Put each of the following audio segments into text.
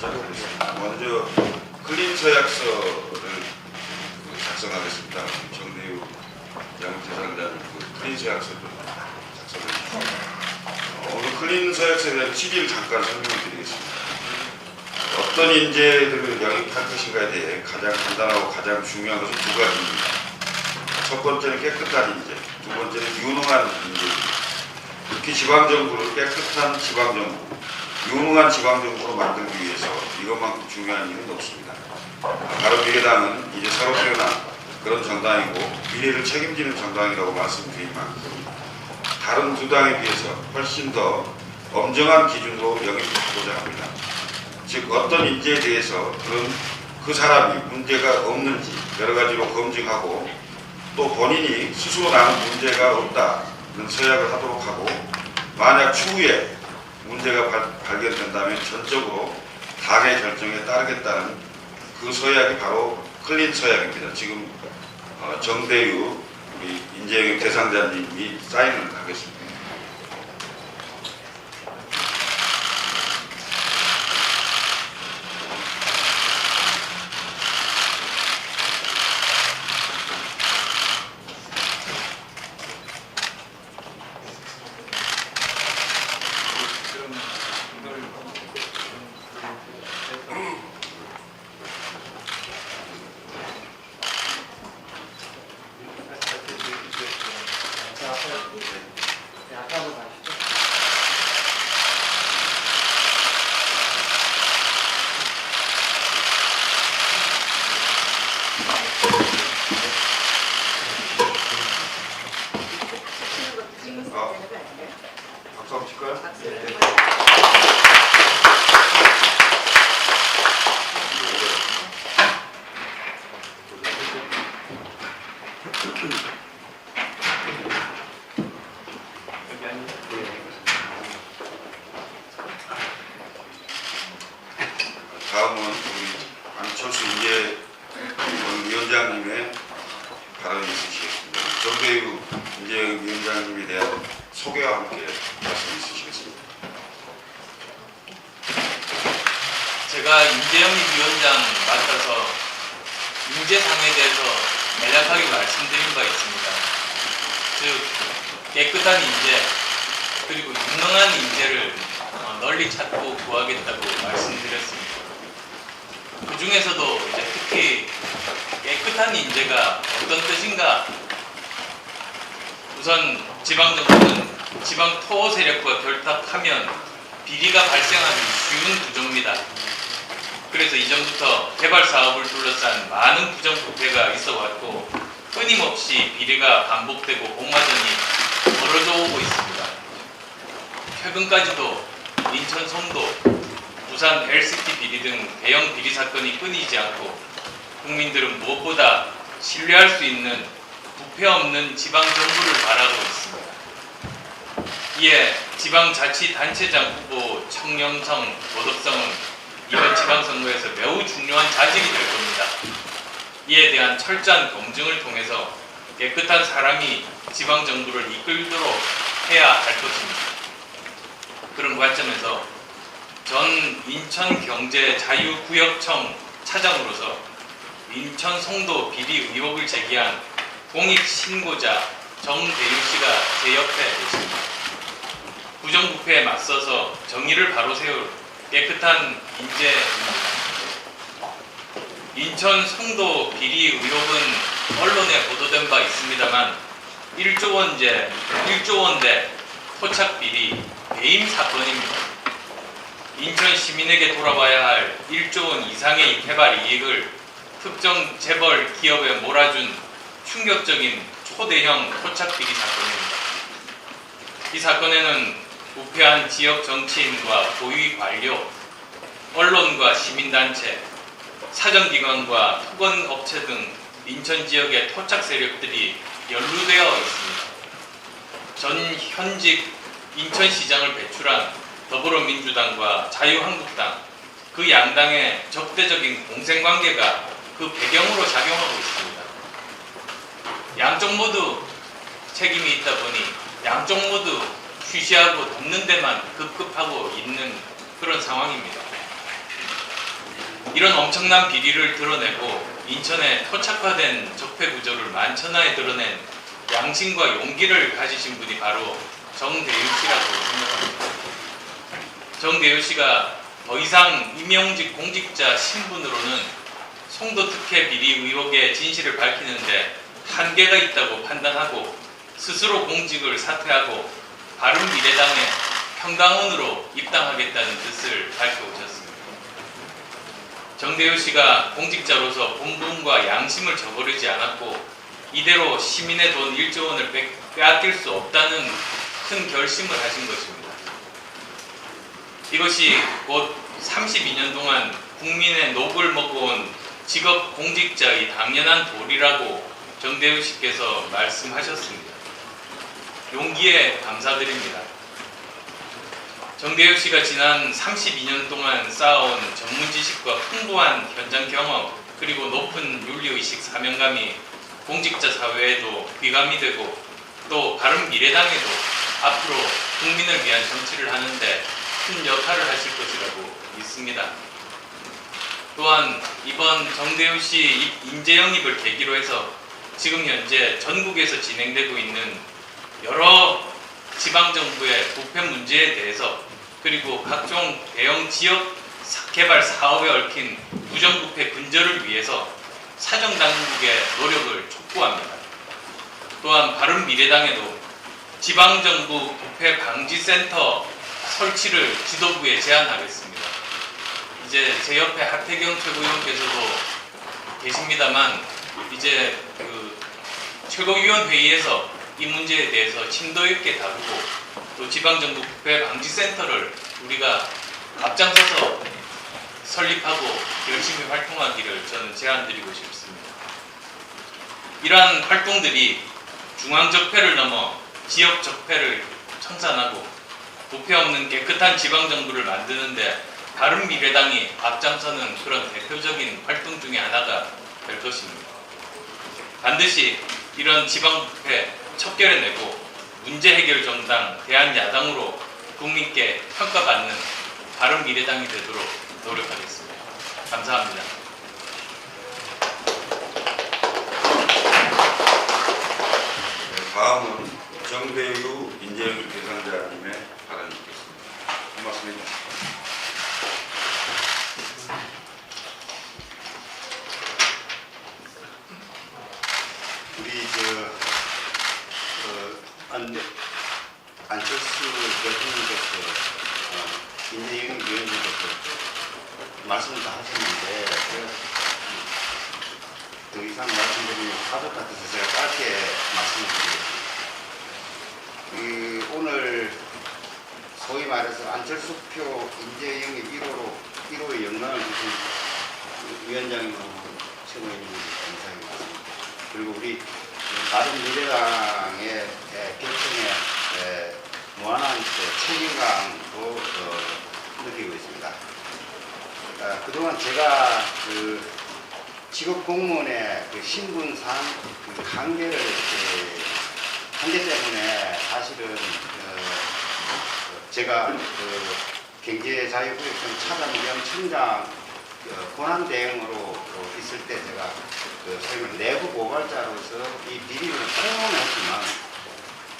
시작하겠습니다. 먼저 클린 서약서를 작성하겠습니다. 정대유 양대상자님 클린 서약서를 작성해 주시고 오늘 클린 서약서에 대한 취지를 잠깐 설명을 드리겠습니다. 어떤 인재들을 영입할 것인가에 대해 가장 간단하고 가장 중요한 것은 두 가지입니다. 첫 번째는 깨끗한 인재, 두 번째는 유능한 인재입니다. 특히 지방정부를 깨끗한 지방정부, 유능한 지방정부로 만들기 위해서 이것만큼 중요한 일은 없습니다. 바른미래당은 이제 새로 태어난 그런 정당이고 미래를 책임지는 정당이라고 말씀드린 만큼 다른 두 당에 비해서 훨씬 더 엄정한 기준으로 영입하고자 합니다. 즉 어떤 인재에 대해서 그 사람이 문제가 없는지 여러 가지로 검증하고 또 본인이 스스로 나는 문제가 없다는 서약을 하도록 하고 만약 추후에 문제가 발견된다면 전적으로 당의 결정에 따르겠다는 그 서약이 바로 클린 서약입니다. 지금 정대유 우리 인재영입 대상자님이 사인을 하겠습니다. 박수 한번 칠까요? 네. 다음은 우리 안철수 위원장님의 발언이 있으시겠습니다. 정대유 위원장님에 대한 소개와 함께 말씀 있으시겠습니다. 제가 인재영입위원장 맡아서 인재상에 대해서 간략하게 말씀드린 바 있습니다. 즉 깨끗한 인재 그리고 유능한 인재를 널리 찾고 구하겠다고 말씀드렸습니다. 그 중에서도 이제 특히 깨끗한 인재가 어떤 뜻인가? 우선 지방정부는 지방 토호 세력과 결탁하면 비리가 발생하기 쉬운 구조입니다. 그래서 이전부터 개발 사업을 둘러싼 많은 부정부패가 있어 왔고 끊임없이 비리가 반복되고 공마전이 벌어져 오고 있습니다. 최근까지도 인천 송도, 부산 LCT 비리 등 대형 비리 사건이 끊이지 않고 국민들은 무엇보다 신뢰할 수 있는 부패 없는 지방정부를 바라고 있습니다. 이에 지방자치단체장 후보 청렴성, 도덕성은 이번 지방선거에서 매우 중요한 자질이 될 겁니다. 이에 대한 철저한 검증을 통해서 깨끗한 사람이 지방정부를 이끌도록 해야 할 것입니다. 그런 관점에서 전 인천경제자유구역청 차장으로서 인천 송도 비리 의혹을 제기한 공익 신고자 정대유 씨가 제 옆에 계십니다. 부정부패에 맞서서 정의를 바로 세울 깨끗한 인재입니다. 인천 송도 비리 의혹은 언론에 보도된 바 있습니다만 1조 원대 토착 비리 배임 사건입니다. 인천 시민에게 돌아와야 할 1조 원 이상의 개발 이익을 특정 재벌 기업에 몰아준 충격적인 초대형 토착 비리 사건입니다. 이 사건에는 부패한 지역 정치인과 고위 관료, 언론과 시민단체, 사정기관과 토건업체 등 인천 지역의 토착 세력들이 연루되어 있습니다. 전 현직 인천시장을 배출한 더불어민주당과 자유한국당, 그 양당의 적대적인 공생관계가 그 배경으로 작용하고 있습니다. 양쪽 모두 책임이 있다 보니 양쪽 모두 쉬쉬하고 돕는 데만 급급하고 있는 그런 상황입니다. 이런 엄청난 비리를 드러내고 인천의 토착화된 적폐 구조를 만천하에 드러낸 양심과 용기를 가지신 분이 바로 정대유 씨라고 생각합니다. 정대유 씨가 더 이상 임용직 공직자 신분으로는 송도 특혜 비리 의혹의 진실을 밝히는데 한계가 있다고 판단하고 스스로 공직을 사퇴하고 바른미래당에 평당원으로 입당하겠다는 뜻을 밝혀오셨습니다. 정대유 씨가 공직자로서 본분과 양심을 저버리지 않았고 이대로 시민의 돈 1조 원을 빼앗길 수 없다는 큰 결심을 하신 것입니다. 이것이 곧 32년 동안 국민의 녹을 먹어온 직업 공직자의 당연한 도리라고 정대유 씨께서 말씀하셨습니다. 용기에 감사드립니다. 정대유 씨가 지난 32년 동안 쌓아온 전문 지식과 풍부한 현장 경험 그리고 높은 윤리의식 사명감이 공직자 사회에도 귀감이 되고 또 바른미래당에도 앞으로 국민을 위한 정치를 하는데 큰 역할을 하실 것이라고 믿습니다. 또한 이번 정대유 씨 인재 영입을 계기로 해서 지금 현재 전국에서 진행되고 있는 여러 지방정부의 부패 문제에 대해서 그리고 각종 대형 지역 개발 사업에 얽힌 부정부패 근절을 위해서 사정당국의 노력을 촉구합니다. 또한 바른미래당에도 지방정부 부패 방지센터 설치를 지도부에 제안하겠습니다. 이제 제 옆에 하태경 최고위원께서도 계십니다만 이제 그 최고위원회의에서 이 문제에 대해서 심도 있게 다루고 또 지방정부 부패 방지센터를 우리가 앞장서서 설립하고 열심히 활동하기를 저는 제안드리고 싶습니다. 이러한 활동들이 중앙적폐를 넘어 지역적폐를 청산하고 부패 없는 깨끗한 지방정부를 만드는데 바른미래당이 앞장서는 그런 대표적인 활동 중에 하나가 될 것입니다. 반드시 이런 지방부패 척결해내고 문제해결 정당 대한야당으로 국민께 평가받는 바른미래당이 되도록 노력하겠습니다. 감사합니다. 다음은 정대유 인재영입 대상자님의 발언이 있겠습니다. 고맙습니다. 우리 안철수 대통령께서 인재영입 위원님께서 말씀을 다 하셨는데 더 이상 말씀드리면 가족 같아서 제가 짧게 말씀을 드리겠습니다. 오늘 소위 말해서 안철수표 인재영입 1호의 영광을 주신 위원장님하고 최고위원님 감사합니다. 그리고 우리 바른미래당의 결정에 무한한 책임감도 느끼고 있습니다. 그동안 제가 직업 공무원의 신분상 한계 때문에 사실은 제가 경제자유구역청 차관 겸 청장 권한 대행으로 있을 때 제가 소위 말해 내부 고발자로서 이 비리를 폭로했지만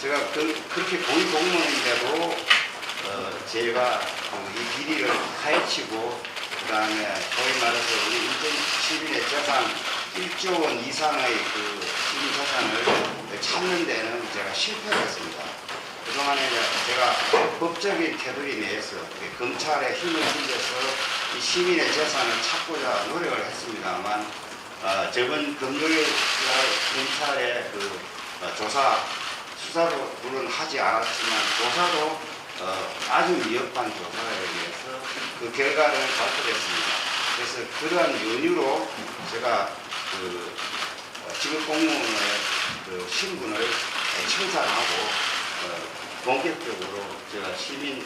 제가 그렇게 고위 공무원인데도 제가 이 비리를 파헤치고 그다음에 소위 말해서 우리 인천 시민의 재산 1조 원 이상의 시민 재산을 찾는 데는 제가 실패를 했습니다. 그동안에 제가 법적인 테두리 내에서 검찰에 힘을 빌려서 이 시민의 재산을 찾고자 노력을 했습니다만 저번 금요일 검찰의 수사도 물론 하지 않았지만 조사도 아주 미흡한 조사에 의해서 그 결과를 발표했습니다. 그래서 그러한 연유로 제가 직업 공무원의 신분을 청산하고 본격적으로 제가 시민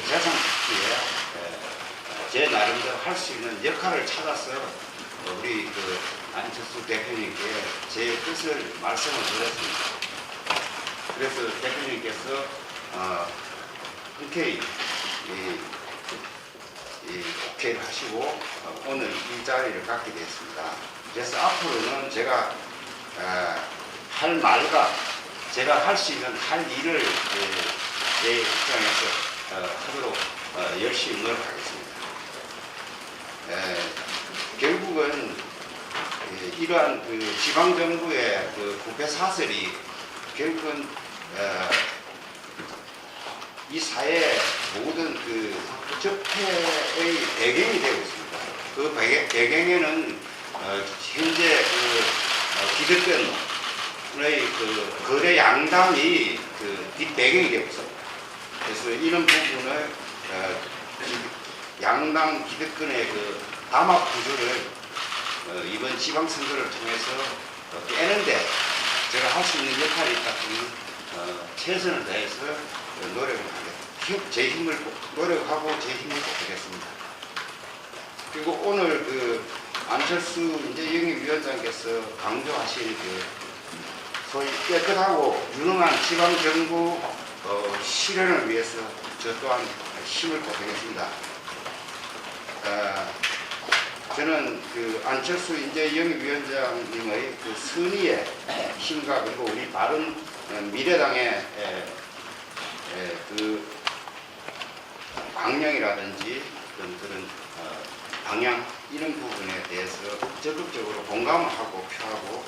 재산 찾기에 제 나름대로 할 수 있는 역할을 찾아서 우리 안철수 대표님께 제 뜻을 말씀을 드렸습니다. 그래서 대표님께서 흔쾌히 오케이를 하시고 오늘 이 자리를 갖게 되었습니다. 그래서 앞으로는 제가 할 말과 제가 할 수 있는 할 일을 내 입장에서 하도록 열심히 노력하겠습니다. 결국은 이러한 그 지방정부의 그 부패 사설이 결국은 이 사회 모든 그 적폐의 배경이 되고 있습니다. 그 배경에는 현재 그 기득권의 그 거래 양당이 그 뒷배경이 되고 있습니다. 그래서 이런 부분을 양당 기득권의 그 담합 구조를 이번 지방선거를 통해서 깨는데 제가 할 수 있는 역할이 있다면 최선을 다해서 노력을 하겠습니다. 제 힘을 노력하고 제 힘을 보태겠습니다. 그리고 오늘 그 안철수 이제 영입위원장께서 강조하신 그 소위 깨끗하고 유능한 지방정부 실현을 위해서 저 또한 힘을 보태겠습니다. 저는 그 안철수 이제 영입위원장님의 그 선의의 힘과 그리고 우리 바른 미래당의 그 방향이라든지 그런 방향 이런 부분에 대해서 적극적으로 공감을 하고 표하고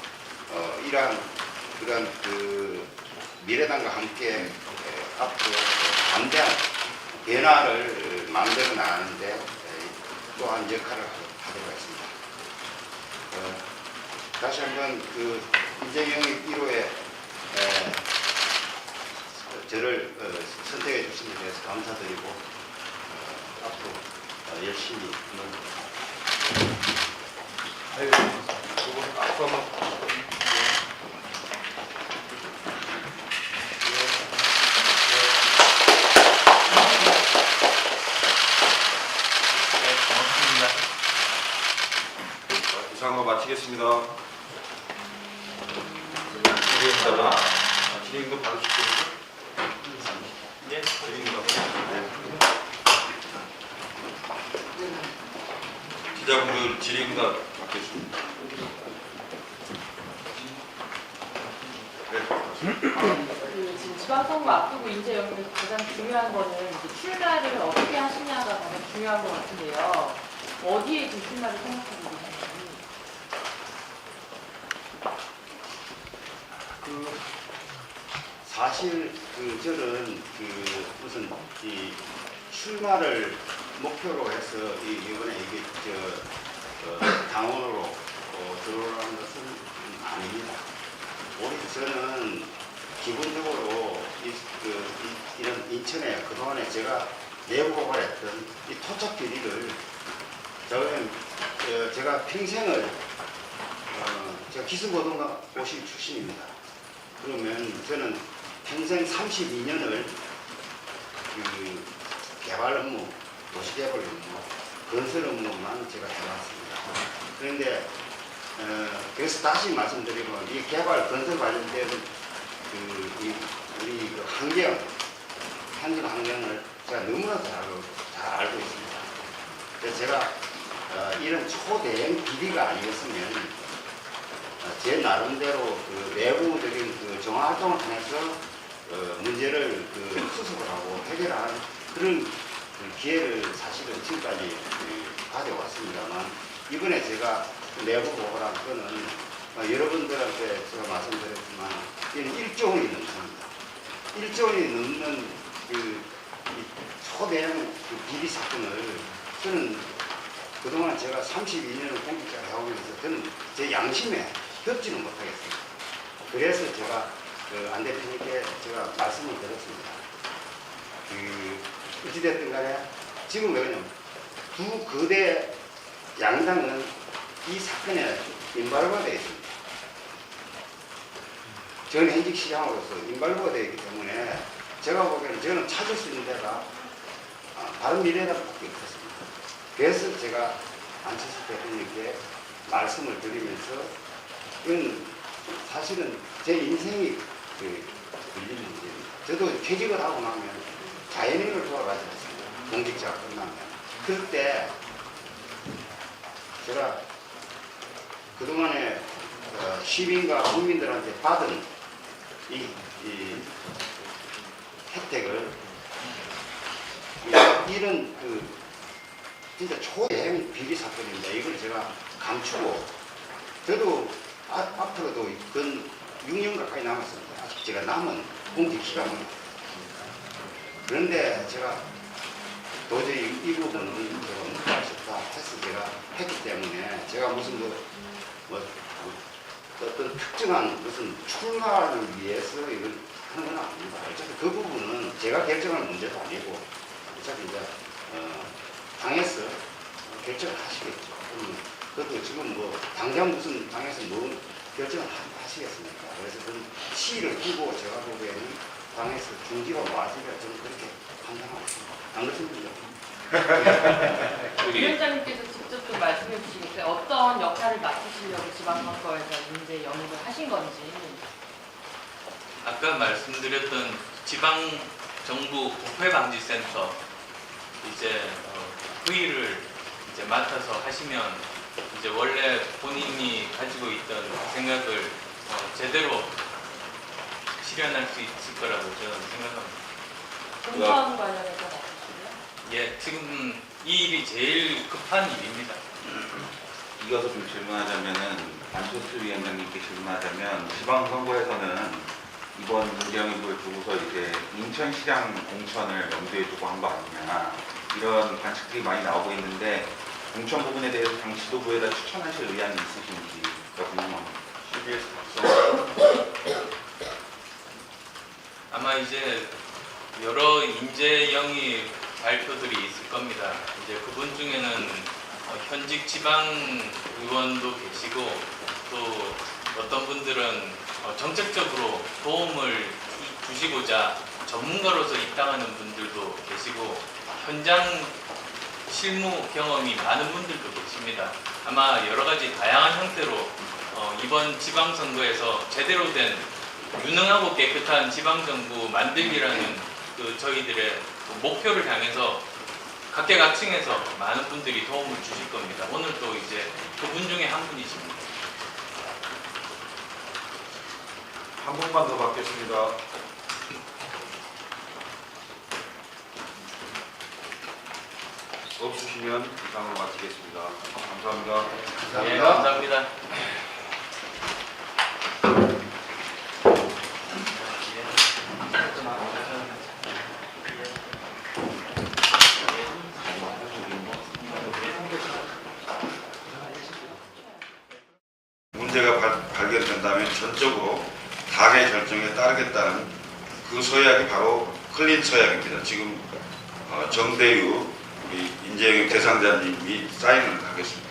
이러한 그런 그 미래당과 함께 앞으로 담대한 변화를 만들어 나가는데 또한 역할을 하도록 하겠습니다. 다시 한번 그 인재영입 1호에 저를 선택해 주신 데 대해서 감사드리고 앞으로 열심히 이상으로 마치겠습니다. 진행도 받으실 거죠? 예, 진행도 기자분들 질의응답 받겠습니다. 그 지금 지방선거 앞두고 인재 영입에서 가장 중요한 거는 이제 출마를 어떻게 하시냐가 가장 중요한 것 같은데요. 어디에 좀 출마를 생각하고 계신지. 그 사실 그 저는 그 무슨 이 출마를 목표로 해서 이번에 이게 당원으로 들어오라는 것은 아닙니다. 오히려 저는 기본적으로 이런 인천에 그동안에 제가 내부 고발했던 이 토착 비리를 제가 평생을 제가 기술고등학교 고시 출신입니다. 그러면 저는 평생 32년을 그 개발 업무, 도시개발 업무, 건설 업무만 제가 해왔습니다. 그런데 그래서 다시 말씀드리면 이 개발 건설 관련된 우리 그 환경, 현장 환경을 제가 너무나 잘 알고 있습니다. 그래서 제가 이런 초대형 비리가 아니었으면 제 나름대로 그 내부적인 그 정화 활동을 통해서 문제를 수습을 하고 해결하는 그런 기회를 사실은 지금까지 가져왔습니다만 이번에 제가 내부 보고란 거는 여러분들한테 제가 말씀드렸지만 이는 1조 원이 넘습니다. 1조 원이 넘는 이 초대형 그 비리 사건을 저는 그동안 제가 32년을 공직자를 해오면서 저는 제 양심에 덮지는 못하겠습니다. 그래서 제가 안 대표님께 제가 말씀을 드렸습니다. 어찌됐든 간에 지금 왜냐면 두 거대 양당은 이 사건에 인발부가 되어 있습니다. 전 현직 시장으로서 인발부가 되어 있기 때문에 제가 보기에는 저는 찾을 수 있는 데가 바른 미래당밖에 없었습니다. 그래서 제가 안철수 대표님께 말씀을 드리면서 이건 사실은 제 인생이 걸리는 문제입니다. 저도 퇴직을 하고 나면 자연인을 돌아가지 않습니다. 공직자가 끝나면. 그때 제가 그동안에 시민과 국민들한테 받은 이 혜택을 이런 진짜 초대형 비리 사건입니다. 이걸 제가 감추고 저도 앞으로도 근 6년 가까이 남았습니다. 아직 제가 남은 공직 기간은. 그런데 제가 도저히 이 부분은 못할 수 없다 해서 제가 했기 때문에 제가 무슨 어떤 특정한 무슨 출마를 위해서 이걸 하는 건 아닙니다. 어차피 그 부분은 제가 결정할 문제도 아니고 어차피 이제 당에서 결정을 하시겠죠. 그것도 지금 뭐 당장 무슨 당에서 뭐 결정을 하시겠습니까? 그래서 그런 시를 두고 제가 보기에는 당에서 중지가 맞으면 저는 그렇게 판단하고 있습니다. 안 그렇습니까? 위원장님께서 직접 좀 말씀해 주시겠어요? 어떤 역할을 맡으시려고 지방선거에서 인재 영입을 하신 건지. 아까 말씀드렸던 지방정부 부패방지센터 이제 회의를 이제 맡아서 하시면 이제 원래 본인이 가지고 있던 생각을 제대로 실현할 수 있을 거라고 저는 생각합니다. 공무원 관련해서 맡으시고요. 예, 지금 이 일이 제일 급한 일입니다. 이어서 좀 질문하자면은 안철수 위원장님께 질문하자면 지방선거에서는 이번 문재영입을 두고서 이제 인천시장 공천을 염두에 두고 한 거 아니냐 이런 관측들이 많이 나오고 있는데 공천 부분에 대해서 당 지도부에다 추천하실 의향이 있으신지가 궁금합니다. 아마 이제 여러 인재 영입 발표들이 있을 겁니다. 이제 그분 중에는 현직 지방 의원도 계시고 또 어떤 분들은 정책적으로 도움을 주시고자 전문가로서 입당하는 분들도 계시고 현장 실무 경험이 많은 분들도 계십니다. 아마 여러 가지 다양한 형태로 이번 지방선거에서 제대로 된 유능하고 깨끗한 지방정부 만들기라는 저희들의 목표를 향해서 각계각층에서 많은 분들이 도움을 주실 겁니다. 오늘 또 이제 그분 중에 한 분이십니다. 한 분만 더 받겠습니다. 없으시면 이상으로 마치겠습니다. 감사합니다. 예, 감사합니다. 문제가 발견된다면 전적으로 당의 결정에 따르겠다는 그 서약이 바로 클린 서약입니다. 지금 정대유 우리 인재영입 대상자님이 사인을 하겠습니다.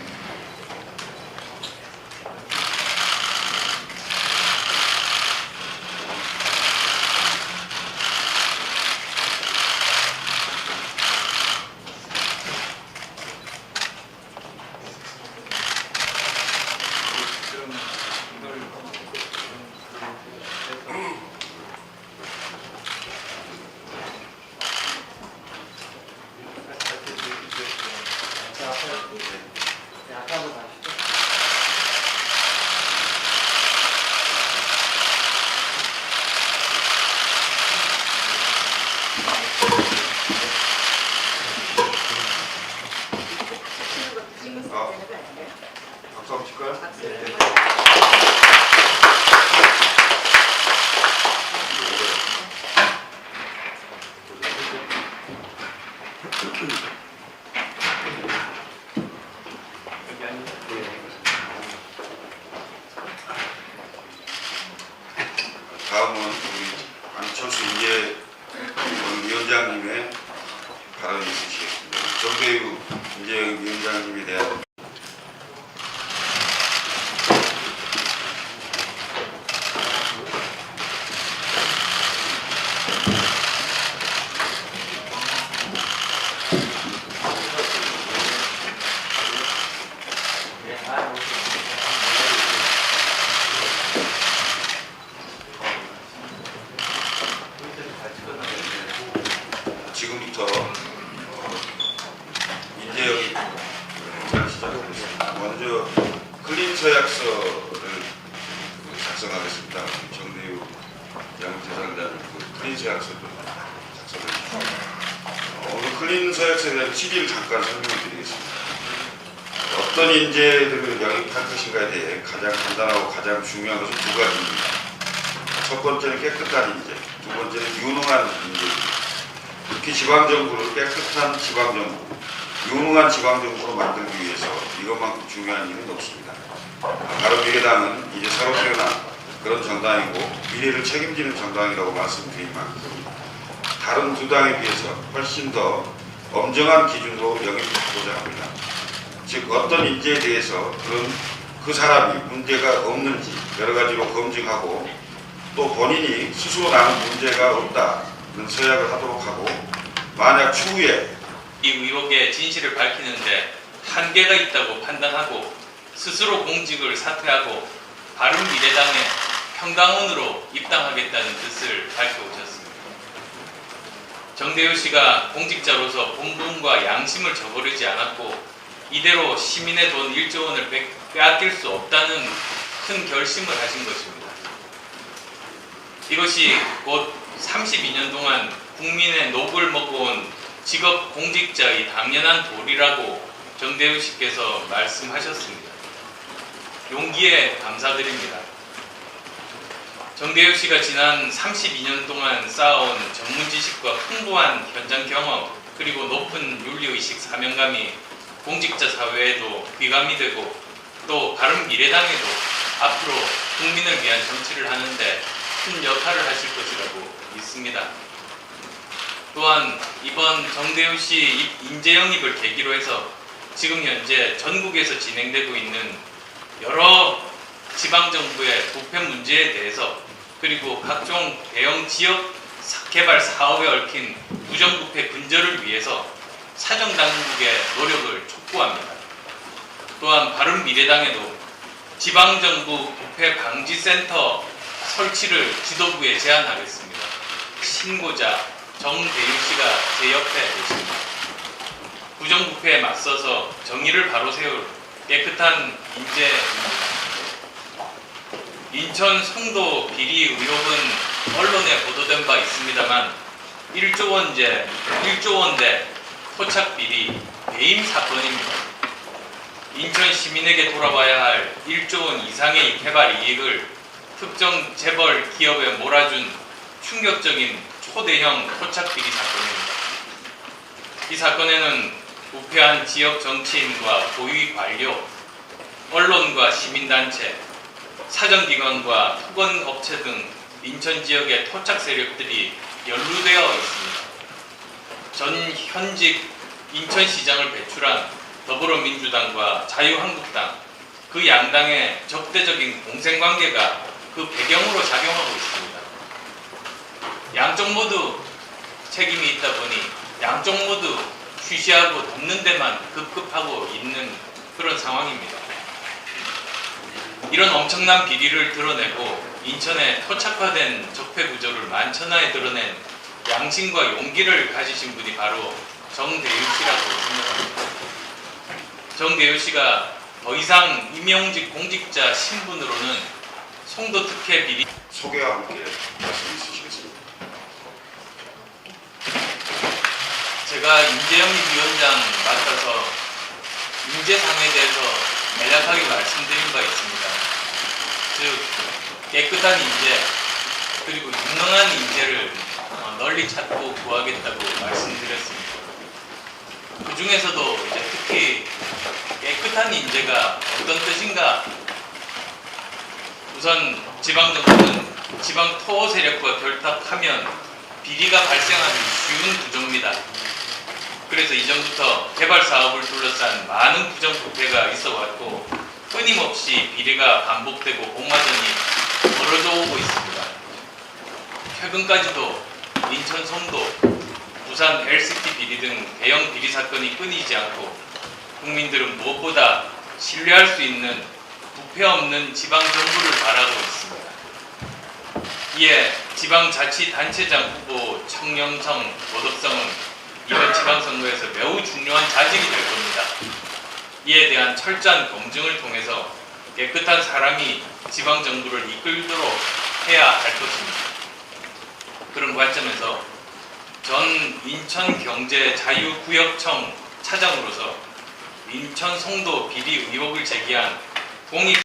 박수 한번 칠까요? 다음은 우리 안철수 위원장님의 발언이 있으시겠습니다. 정대유 인재영입 위원장님에 대한 먼저 클린서약서를 작성하겠습니다. 정대유 양재산자는 클린서약서를 작성해 주십니다. 오늘 클린서약서에 대한 취지를 잠깐 설명을 드리겠습니다. 어떤 인재들을 영입할 것인가에 대해 가장 간단하고 가장 중요한 것은 두 가지입니다. 첫 번째는 깨끗한 인재, 두 번째는 유능한 인재입니다. 특히 지방정부를 깨끗한 지방정부, 유능한 지방정부로 만들기 위해서 이것만큼 중요한 일은 없습니다. 바른미래당은 이제 새로 태어난 그런 정당이고 미래를 책임지는 정당이라고 말씀드린 만큼 다른 두 당에 비해서 훨씬 더 엄정한 기준으로 영입하고자 합니다. 즉 어떤 인재에 대해서 그 사람이 문제가 없는지 여러 가지로 검증하고 또 본인이 스스로 나는 문제가 없다는 서약을 하도록 하고 만약 추후에 이 의혹의 진실을 밝히는데 한계가 있다고 판단하고 스스로 공직을 사퇴하고 바른미래당의 평당원으로 입당하겠다는 뜻을 밝혀오셨습니다. 정대유 씨가 공직자로서 본분과 양심을 저버리지 않았고 이대로 시민의 돈 1조 원을 빼앗길 수 없다는 큰 결심을 하신 것입니다. 이것이 곧 32년 동안 국민의 녹을 먹어온 직업 공직자의 당연한 도리라고 정대유 씨께서 말씀하셨습니다. 용기에 감사드립니다. 정대유 씨가 지난 32년 동안 쌓아온 전문 지식과 풍부한 현장 경험 그리고 높은 윤리의식 사명감이 공직자 사회에도 귀감이 되고 또 바른미래당에도 앞으로 국민을 위한 정치를 하는데 큰 역할을 하실 것이라고 믿습니다. 또한 이번 정대유 씨 인재 영입을 계기로 해서 지금 현재 전국에서 진행되고 있는 여러 지방정부의 부패 문제에 대해서 그리고 각종 대형 지역 개발 사업에 얽힌 부정부패 근절을 위해서 사정당국의 노력을 촉구합니다. 또한 바른미래당에도 지방정부 부패 방지센터 설치를 지도부에 제안하겠습니다. 신고자 정대유 씨가 제 옆에 계십니다. 부정부패에 맞서서 정의를 바로 세울 깨끗한 인재입니다. 인천 송도 비리 의혹은 언론에 보도된 바 있습니다만 1조 원대 토착 비리 배임 사건입니다. 인천 시민에게 돌아와야 할 1조 원 이상의 개발 이익을 특정 재벌 기업에 몰아준 충격적인 초대형 토착 비리 사건입니다. 이 사건에는 부패한 지역 정치인과 고위 관료, 언론과 시민단체, 사정기관과 토건업체 등 인천 지역의 토착 세력들이 연루되어 있습니다. 전 현직 인천시장을 배출한 더불어민주당과 자유한국당, 그 양당의 적대적인 공생관계가 그 배경으로 작용하고 있습니다. 양쪽 모두 책임이 있다 보니 양쪽 모두 쉬쉬하고 돕는 데만 급급하고 있는 그런 상황입니다. 이런 엄청난 비리를 드러내고 인천의 토착화된 적폐 구조를 만천하에 드러낸 양심과 용기를 가지신 분이 바로 정대유 씨라고 생각합니다. 정대유 씨가 더 이상 임용직 공직자 신분으로는 송도 특혜 비리 소개와 함께 말씀 있으시겠습니다. 제가 인재영입위원장 맡아서 인재상에 대해서 간략하게 말씀드린 바 있습니다. 즉 깨끗한 인재 그리고 유능한 인재를 널리 찾고 구하겠다고 말씀드렸습니다. 그 중에서도 이제 특히 깨끗한 인재가 어떤 뜻인가? 우선 지방정부는 지방 토호 세력과 결탁하면 비리가 발생하기 쉬운 구조입니다. 그래서 이전부터 개발 사업을 둘러싼 많은 부정부패가 있어왔고 끊임없이 비리가 반복되고 공마전이 벌어져 오고 있습니다. 최근까지도 인천 송도, 부산 LCT 비리 등 대형 비리 사건이 끊이지 않고 국민들은 무엇보다 신뢰할 수 있는 부패 없는 지방정부를 바라고 있습니다. 이에 지방자치단체장 후보 청렴성, 도덕성은 이번 지방선거에서 매우 중요한 자질이 될 겁니다. 이에 대한 철저한 검증을 통해서 깨끗한 사람이 지방정부를 이끌도록 해야 할 것입니다. 그런 관점에서 전 인천경제자유구역청 차장으로서 인천 송도 비리 의혹을 제기한 공익